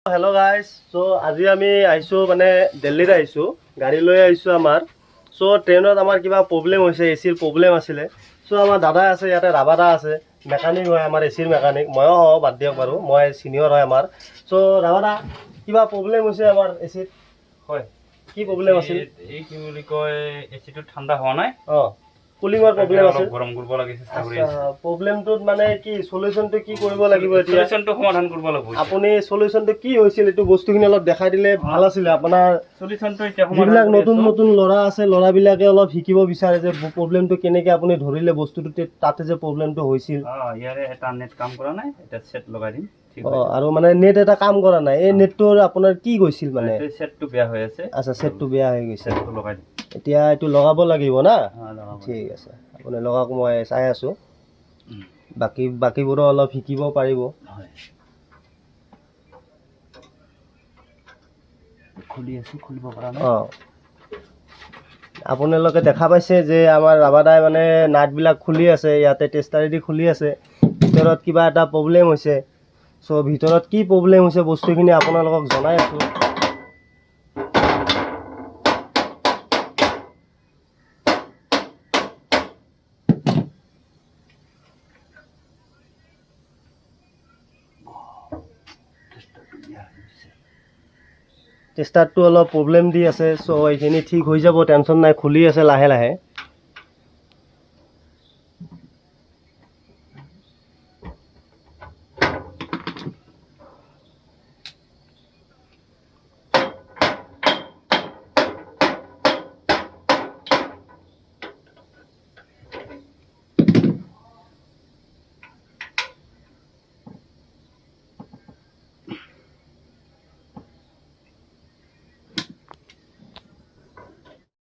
hello guys so আজি আমি আইছো মানে দিল্লীত আইছো গাড়ী লৈ আইছো আমাৰ সো ট্ৰেইনত আমাৰ কিবা প্ৰবলেম হৈছে এচিৰ প্ৰবলেম আছিলে সো আমাৰ দাদা আছে ইয়াতে ৰাবাদা আছে মেকানিক হয় আমাৰ এচিৰ মেকানিক ময়ো হওঁ বাদ দিয়ক বাৰু মই সিনিয়ৰ হয় আমাৰ সো ৰাবাদা কিবা প্ৰবলেম হৈছে আমাৰ এচিত হয় কি প্ৰবলেম আছিল এই কি বুলি কয় এচিটো ঠাণ্ডা হোৱা নাই কুলিঙৰ প্ৰবলেম আছে গৰম কৰিব লাগে চেষ্টা কৰি আছে প্ৰবলেমটোত মানে কি সলিউশনটো কি কৰিব লাগিব এতিয়া সলিউশনটো সমাধান কৰিব লাগিব আপুনি সলিউশনটো কি হৈছিল এটো বস্তুখিনি অলপ দেখাই দিলে ভাল আছিল আপোনাৰ সলিউশনটো এতিয়া যিবিলাক নতুন নতুন লৰা আছে লৰাবিলাকে অলপ শিকিব বিচাৰে যে প্ৰবলেমটো কেনেকৈ আপুনি ধৰিলে বস্তুটো তাতে যে প্ৰবলেমটো হৈছিল ইয়াৰে এটা নেট কাম কৰা নাই এটা সেট লগাই দিম ঠিক আৰু মানে নেট এটা কাম কৰা নাই এই নেটটোৰ আপোনাৰ কি গৈছিল মানে সেটটো বেয়া হৈ আছে আচ্ছা সেটটো বেয়া হৈ গৈছে সেটটো লগাই দিম এতিয়া এইটো লগাব লাগিব না ঠিক আছে আপুনি লগাওক মই চাই আছো বাকিবোৰো অলপ শিকিব পাৰিব খুলি আছে খুলিব পৰা নাই আপোনালোকে দেখা পাইছে যে আমাৰ ৰাবাদাই মানে নাটবিলাক খুলি আছে ইয়াতে টেষ্টাৰেদি খুলি আছে ভিতৰত কিবা এটা প্ৰবলেম হৈছে সো ভিতৰত কি প্ৰবলেম হৈছে বস্তুখিনি আপোনালোকক জনাই আছো টেষ্টাৰটো অলপ প্ৰবলেম দি আছে সো এইখিনি ঠিক হৈ যাব টেনশ্যন নাই খুলি আছে লাহে লাহে